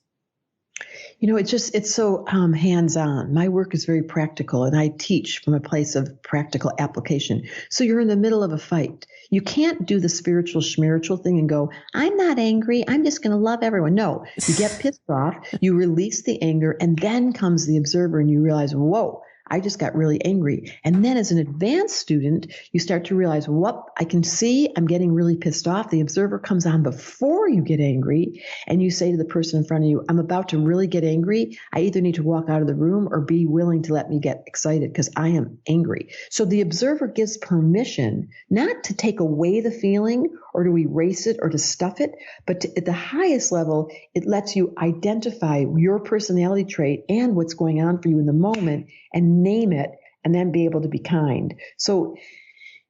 It's so hands-on. My work is very practical, and I teach from a place of practical application. So you're in the middle of a fight. You can't do the spiritual schmiritual thing and go, I'm not angry. I'm just going to love everyone. No, you get pissed off, you release the anger, and then comes the observer, and you realize, whoa, I just got really angry. And then as an advanced student, you start to realize, I can see I'm getting really pissed off. The observer comes on before you get angry, and you say to the person in front of you, I'm about to really get angry. I either need to walk out of the room or be willing to let me get excited because I am angry. So the observer gives permission not to take away the feeling or to erase it or to stuff it, but at the highest level, it lets you identify your personality trait and what's going on for you in the moment and name it, and then be able to be kind. So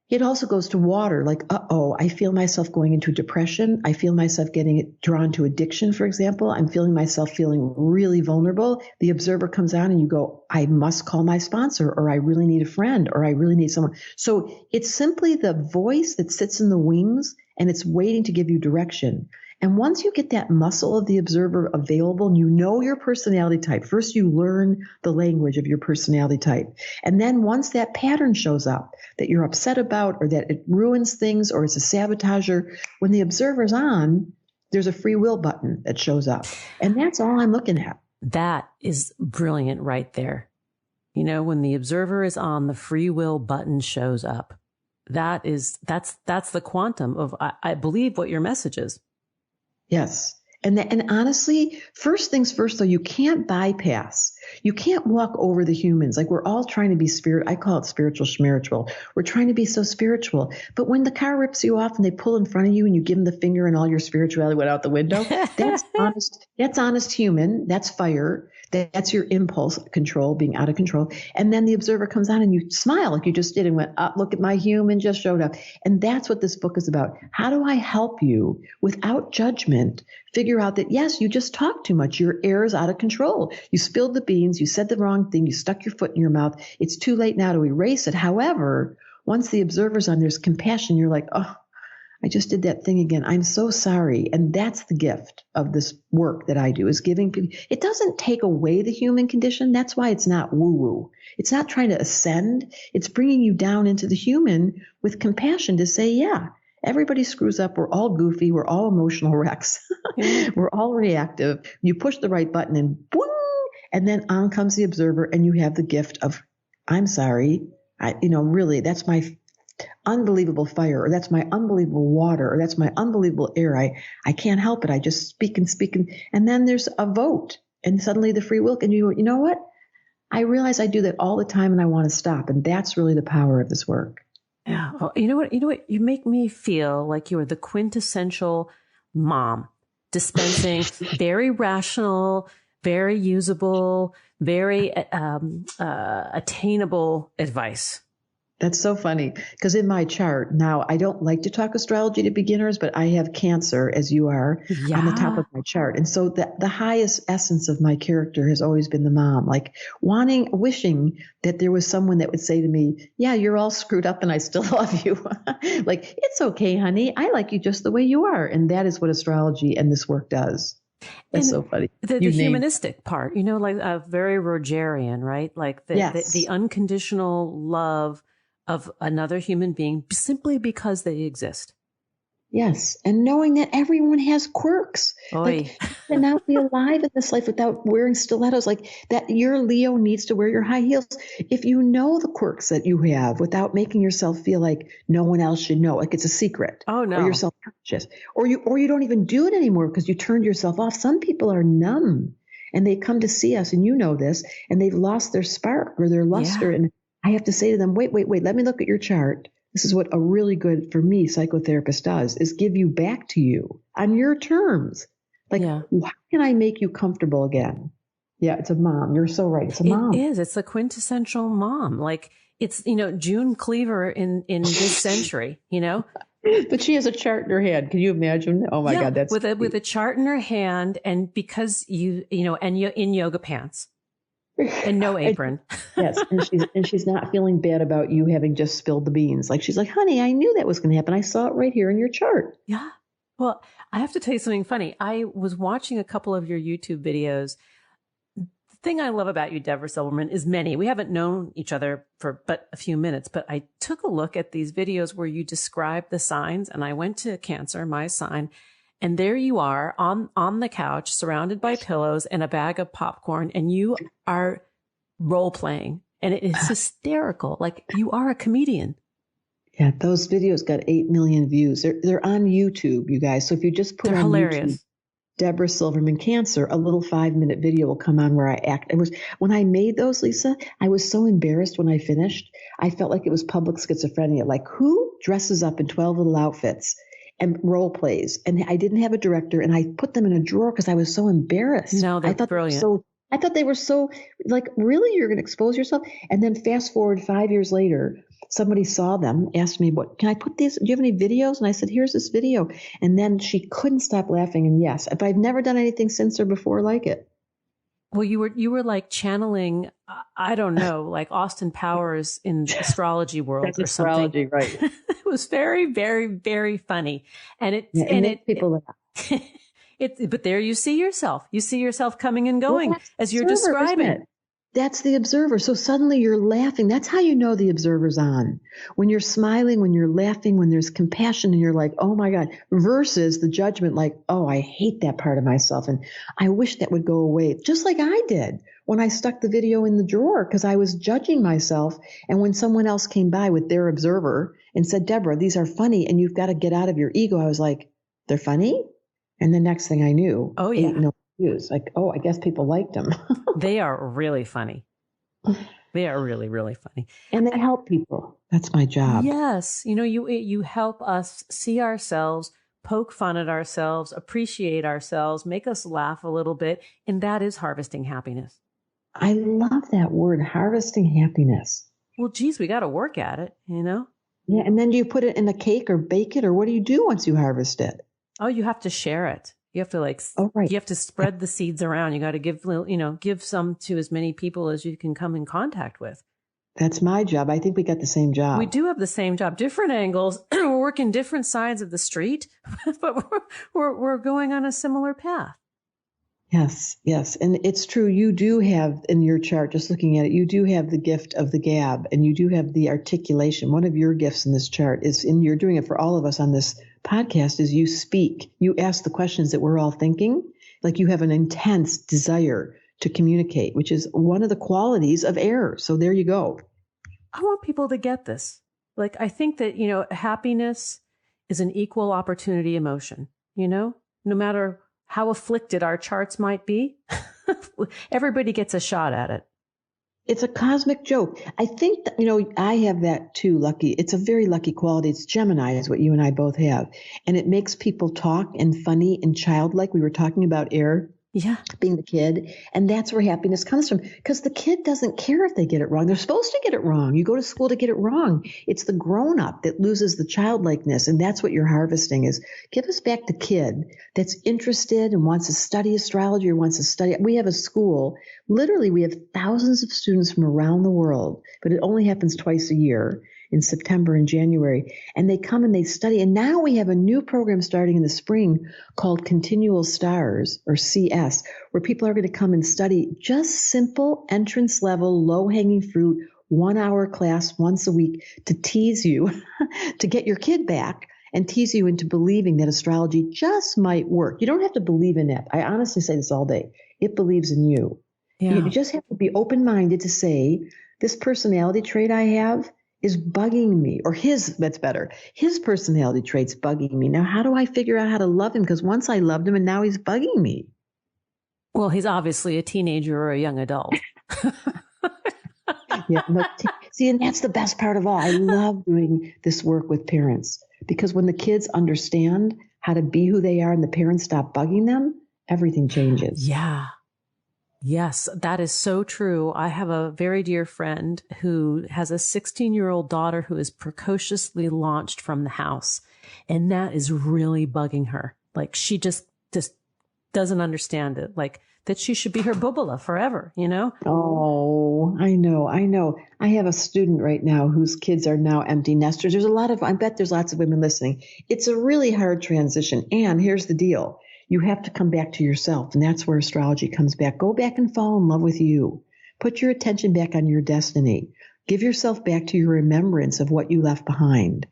it also goes to water, like, I feel myself going into depression. I feel myself getting drawn to addiction, for example. I'm feeling myself feeling really vulnerable. The observer comes on and you go, I must call my sponsor, or I really need a friend, or I really need someone. So it's simply the voice that sits in the wings and it's waiting to give you direction. And once you get that muscle of the observer available and you know your personality type, first you learn the language of your personality type. And then once that pattern shows up that you're upset about or that it ruins things or it's a sabotager, when the observer's on, there's a free will button that shows up. And that's all I'm looking at. That is brilliant right there. when the observer is on, the free will button shows up. That's the quantum of, I believe, what your message is. Yes. And honestly, first things first, though, you can't bypass. You can't walk over the humans. Like, we're all trying to be I call it spiritual schmiritual. We're trying to be so spiritual. But when the car rips you off and they pull in front of you and you give them the finger and all your spirituality went out the window, that's honest. That's honest human. That's fire. That's your impulse control, being out of control. And then the observer comes on and you smile like you just did and went, oh, look at my human just showed up. And that's what this book is about. How do I help you without judgment figure out that, yes, you just talked too much. Your air is out of control. You spilled the beans. You said the wrong thing. You stuck your foot in your mouth. It's too late now to erase it. However, once the observer's on, there's compassion. You're like, oh, I just did that thing again. I'm so sorry. And that's the gift of this work that I do, is giving people. It doesn't take away the human condition. That's why it's not woo-woo. It's not trying to ascend. It's bringing you down into the human with compassion to say, yeah, everybody screws up. We're all goofy. We're all emotional wrecks. We're all reactive. You push the right button and boing, and then on comes the observer and you have the gift of, I'm sorry. Really, that's my unbelievable fire, or that's my unbelievable water, or that's my unbelievable air. I can't help it. I just speak and then there's a vote, and suddenly the free will, and you know what? I realize I do that all the time, and I want to stop, and that's really the power of this work. Yeah. Oh, you know what? You make me feel like you are the quintessential mom, dispensing very rational, very usable, very attainable advice. That's so funny, because in my chart now, I don't like to talk astrology to beginners, but I have Cancer, as you are, on the top of my chart. And so the highest essence of my character has always been the mom, like wishing that there was someone that would say to me, yeah, you're all screwed up and I still love you. Like, it's okay, honey. I like you just the way you are. And that is what astrology and this work does. That's so funny. The humanistic part, like very Rogerian, right? Like the unconditional love of another human being simply because they exist. Yes. And knowing that everyone has quirks. Like, you cannot be alive in this life without wearing stilettos. Like, that your Leo needs to wear your high heels. If you know the quirks that you have without making yourself feel like no one else should know, like it's a secret. Oh, no. Or you're self-conscious. Or you don't even do it anymore because you turned yourself off. Some people are numb and they come to see us, and you know this, and they've lost their spark or their luster. And I have to say to them, wait, let me look at your chart. This is what a really good, for me, psychotherapist does, is give you back to you on your terms. Like, how can I make you comfortable again? Yeah, it's a mom. You're so right. It's a mom. It is. It's the quintessential mom. Like, it's, June Cleaver in this century, But she has a chart in her hand. Can you imagine? Oh my God, that's with a chart in her hand, and because you in yoga pants. And no apron. Yes. And she's not feeling bad about you having just spilled the beans. Like, she's like, honey, I knew that was going to happen. I saw it right here in your chart. Yeah. Well, I have to tell you something funny. I was watching a couple of your YouTube videos. The thing I love about you, Debra Silverman, is many. We haven't known each other for but a few minutes, but I took a look at these videos where you describe the signs, and I went to Cancer, my sign. And there you are on the couch, surrounded by pillows and a bag of popcorn, and you are role playing, and it is hysterical. Like, you are a comedian. Yeah, those videos got 8 million views. They're on YouTube, you guys. So if you just put on hilarious. YouTube, Debra Silverman Cancer, a little 5-minute video will come on where I act. When I made those, Lisa, I was so embarrassed when I finished. I felt like it was public schizophrenia. Like, who dresses up in 12 little outfits and role plays? And I didn't have a director, and I put them in a drawer because I was so embarrassed. No, they're brilliant. I thought they were so, like, really, you're going to expose yourself? And then fast forward 5 years later, somebody saw them, asked me, can I put these? Do you have any videos? And I said, here's this video. And then she couldn't stop laughing. And yes, if I've never done anything since or before like it. Well, you were like channeling, I don't know, like Austin Powers in the astrology world. That's or astrology, something. Right. It was very, very, very funny. And it people laugh. But there you see yourself. You see yourself coming and going as you're describing. That's the observer. So suddenly you're laughing. That's how you know the observer's on. When you're smiling, when you're laughing, when there's compassion, and you're like, oh my God, versus the judgment, like, oh, I hate that part of myself, and I wish that would go away, just like I did. when I stuck the video in the drawer because I was judging myself. And when someone else came by with their observer and said, Deborah, these are funny and you've got to get out of your ego, I was like, they're funny? And the next thing I knew, oh yeah, 8 million views. Like, oh, I guess people liked them. They are really funny. They are really, really funny. And they help people. That's my job. Yes. You help us see ourselves, poke fun at ourselves, appreciate ourselves, make us laugh a little bit. And that is harvesting happiness. I love that word, harvesting happiness. Well, geez, we got to work at it, Yeah. And then do you put it in a cake or bake it, or what do you do once you harvest it? Oh, you have to share it. You have to right. You have to spread the seeds around. You got to give some to as many people as you can come in contact with. That's my job. I think we got the same job. We do have the same job, different angles. We're working different sides of the street, but we're going on a similar path. Yes, yes. And it's true. You do have in your chart, just looking at it, you do have the gift of the gab and you do have the articulation. One of your gifts in this chart is, and you're doing it for all of us on this podcast, is you speak. You ask the questions that we're all thinking. Like you have an intense desire to communicate, which is one of the qualities of air. So there you go. I want people to get this. Like, I think that, happiness is an equal opportunity emotion, no matter how afflicted our charts might be, everybody gets a shot at it. It's a cosmic joke. I think that, I have that too, lucky. It's a very lucky quality. It's Gemini is what you and I both have. And it makes people talk and funny and childlike. We were talking about air. Yeah. Being the kid. And that's where happiness comes from. Because the kid doesn't care if they get it wrong. They're supposed to get it wrong. You go to school to get it wrong. It's the grown-up that loses the childlikeness. And that's what you're harvesting is give us back the kid that's interested and wants to study astrology or wants to study. We have a school. Literally, we have thousands of students from around the world, but it only happens twice a year in September and January. And they come and they study. And now we have a new program starting in the spring called Continual Stars, or CS, where people are going to come and study just simple entrance level, low hanging fruit, 1 hour class once a week to tease you, to get your kid back and tease you into believing that astrology just might work. You don't have to believe in it. I honestly say this all day. It believes in you. Yeah. You just have to be open-minded to say, this personality trait I have is bugging me, or that's better. His personality trait's bugging me. Now, how do I figure out how to love him? Because once I loved him and now he's bugging me. Well, he's obviously a teenager or a young adult. Yeah. See, and that's the best part of all. I love doing this work with parents because when the kids understand how to be who they are and the parents stop bugging them, everything changes. Yeah. Yes, that is so true. I have a very dear friend who has a 16-year-old daughter who is precociously launched from the house. And that is really bugging her. Like she just doesn't understand it. Like that she should be her bubula forever, Oh, I know. I have a student right now whose kids are now empty nesters. I bet there's lots of women listening. It's a really hard transition. And here's the deal. You have to come back to yourself, and that's where astrology comes back. Go back and fall in love with you. Put your attention back on your destiny. Give yourself back to your remembrance of what you left behind.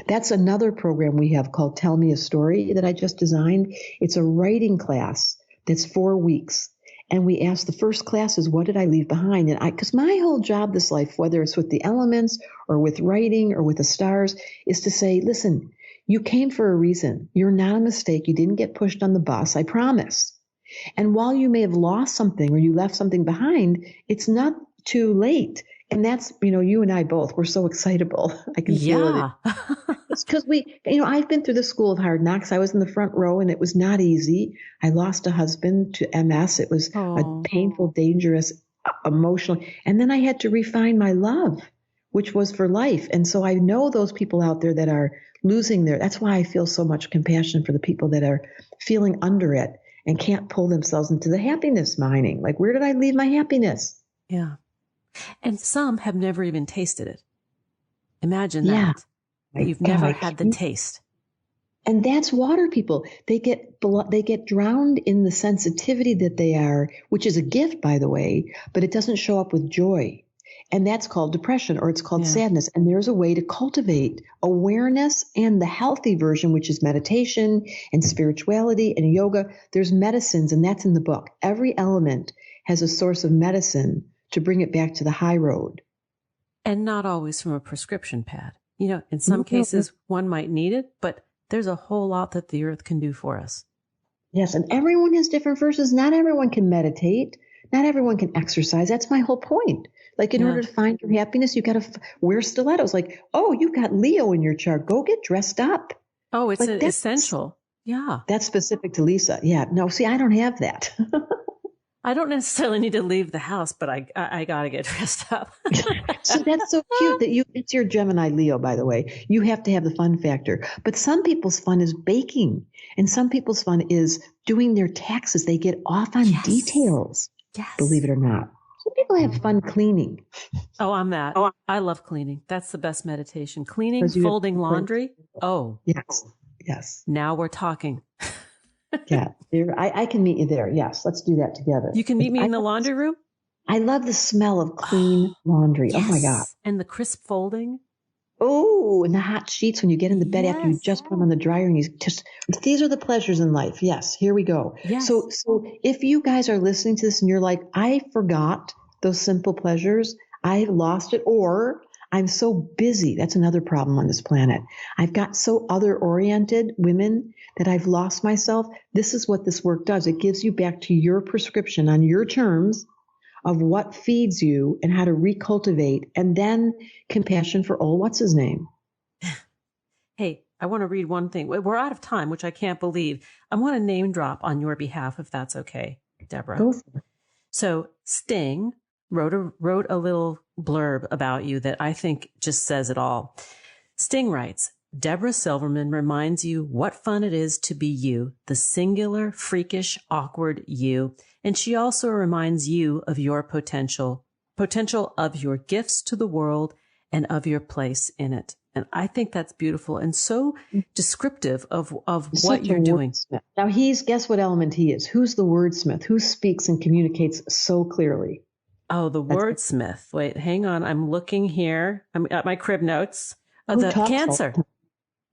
That's another program we have called Tell Me a Story that I just designed. It's a writing class that's 4 weeks. And we ask the first class is, what did I leave behind? And because my whole job this life, whether it's with the elements or with writing or with the stars, is to say, listen, you came for a reason. You're not a mistake. You didn't get pushed on the bus. I promise. And while you may have lost something or you left something behind, it's not too late. And that's, you and I both, we're so excitable. I can feel it. It's because I've been through the school of hard knocks. I was in the front row and it was not easy. I lost a husband to MS. It was a painful, dangerous, emotional. And then I had to refine my love, which was for life. And so I know those people out there that are losing that's why I feel so much compassion for the people that are feeling under it and can't pull themselves into the happiness mining. Like, where did I leave my happiness? Yeah. And some have never even tasted it. Imagine that. You've never had the taste. And that's water people. They get drowned in the sensitivity that they are, which is a gift, by the way, but it doesn't show up with joy. And that's called depression, or it's called sadness. And there's a way to cultivate awareness and the healthy version, which is meditation and spirituality and yoga. There's medicines, and that's in the book. Every element has a source of medicine to bring it back to the high road. And not always from a prescription pad. In some cases, one might need it, but there's a whole lot that the earth can do for us. Yes, and everyone has different verses. Not everyone can meditate. Not everyone can exercise. That's my whole point. Like, in order to find your happiness, you got to wear stilettos. Like, oh, you've got Leo in your chart. Go get dressed up. Oh, it's essential. Yeah. That's specific to Lisa. Yeah. No, see, I don't have that. I don't necessarily need to leave the house, but I got to get dressed up. So that's so cute that it's your Gemini Leo, by the way. You have to have the fun factor. But some people's fun is baking, and some people's fun is doing their taxes. They get off on details. Yes. Believe it or not. Some people have fun cleaning. Oh, I'm that. I love cleaning. That's the best meditation. Cleaning, folding laundry. Oh. Yes. Now we're talking. Yeah. I can meet you there. Yes. Let's do that together. You can meet me in the laundry room? I love the smell of clean laundry. Yes. Oh, my God. And the crisp folding. Oh, and the hot sheets when you get in the bed after you just put them on the dryer and these are the pleasures in life. Yes, here we go. Yes. So if you guys are listening to this and you're like, I forgot those simple pleasures, I lost it, or I'm so busy. That's another problem on this planet. I've got so other-oriented women that I've lost myself. This is what this work does. It gives you back to your prescription on your terms of what feeds you and how to recultivate, and then compassion for old what's his name. Hey, I want to read one thing. We're out of time, which I can't believe. I want to name drop on your behalf, if that's okay, Debra. Go for it. So Sting wrote a little blurb about you that I think just says it all. Sting writes, Debra Silverman reminds you what fun it is to be you, the singular, freakish, awkward you. And she also reminds you of your potential of your gifts to the world and of your place in it. And I think that's beautiful and so descriptive of what you're doing. Wordsmith. Now guess what element he is? Who's the wordsmith? Who speaks and communicates so clearly? Oh, the wordsmith. Wait, hang on. I'm looking here. I'm at my crib notes. The Cancer.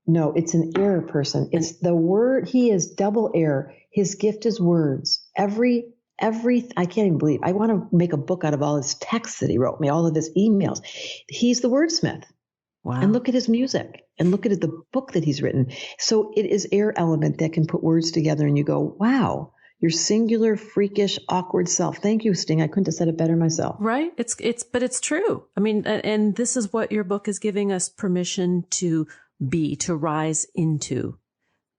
No, it's an air person. It's the word. He is double air. His gift is words. Every, I can't even believe. I want to make a book out of all his texts that he wrote me, all of his emails. He's the wordsmith. Wow. And look at his music and look at the book that he's written. So it is air element that can put words together and you go, wow, your singular, freakish, awkward self. Thank you, Sting. I couldn't have said it better myself. Right. But it's true. I mean, and this is what your book is giving us permission to be, to rise into,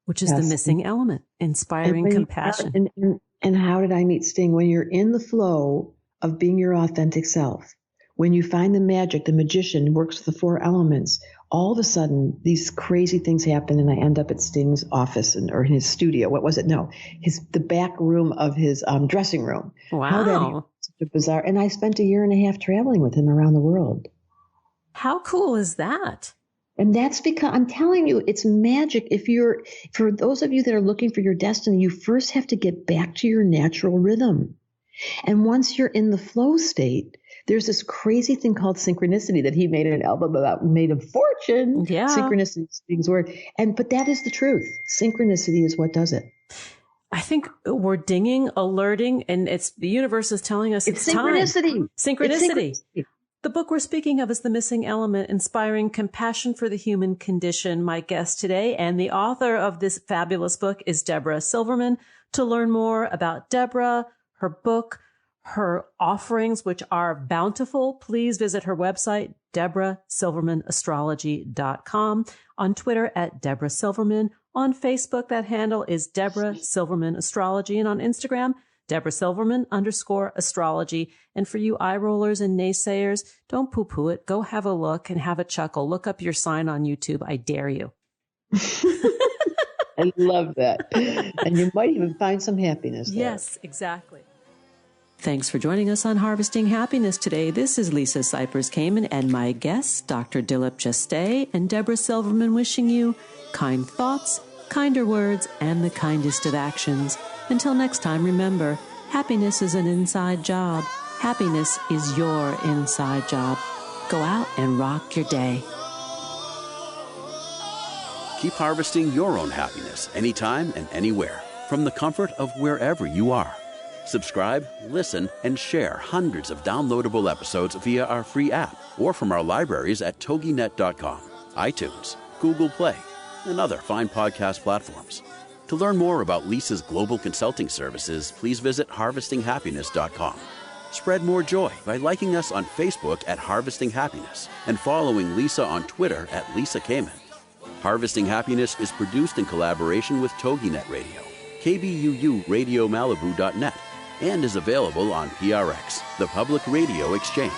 which is the missing element, inspiring compassion. And how did I meet Sting? When you're in the flow of being your authentic self, when you find the magic, the magician works with the four elements, all of a sudden these crazy things happen and I end up at Sting's office or in his studio. What was it? No, the back room of his dressing room. Wow. How that such a bizarre. And I spent 1.5 years traveling with him around the world. How cool is that? And that's because I'm telling you, it's magic. For those of you that are looking for your destiny, you first have to get back to your natural rhythm. And once you're in the flow state, there's this crazy thing called synchronicity that he made an album about, made a fortune. Yeah. Synchronicity is Sting's word. But that is the truth. Synchronicity is what does it. I think we're dinging, alerting, and the universe is telling us it's synchronicity. Time. Synchronicity. The book we're speaking of is The Missing Element, Inspiring Compassion for the Human Condition. My guest today and the author of this fabulous book is Debra Silverman. To learn more about Debra, her book, her offerings, which are bountiful, please visit her website, DebraSilvermanAstrology.com, on Twitter at Debra Silverman, on Facebook, that handle is Debra Silverman Astrology, and on Instagram, Debra Silverman _astrology. And for you eye rollers and naysayers, don't poo-poo it. Go have a look and have a chuckle. Look up your sign on YouTube. I dare you. I love that. And you might even find some happiness there. Yes, exactly. Thanks for joining us on Harvesting Happiness today. This is Lisa Cypers Kamen and my guests, Dr. Dilip Jeste and Debra Silverman, wishing you kind thoughts, kinder words, and the kindest of actions. Until next time, remember, happiness is an inside job. Happiness is your inside job. Go out and rock your day. Keep harvesting your own happiness anytime and anywhere from the comfort of wherever you are. Subscribe, listen, and share hundreds of downloadable episodes via our free app or from our libraries at toginet.com, iTunes, Google Play, and other fine podcast platforms. To learn more about Lisa's global consulting services, please visit harvestinghappiness.com. Spread more joy by liking us on Facebook at Harvesting Happiness and following Lisa on Twitter at Lisa Kamen. Harvesting Happiness is produced in collaboration with TogiNet Radio, KBUU Radio Malibu.net, and is available on PRX, the Public Radio Exchange.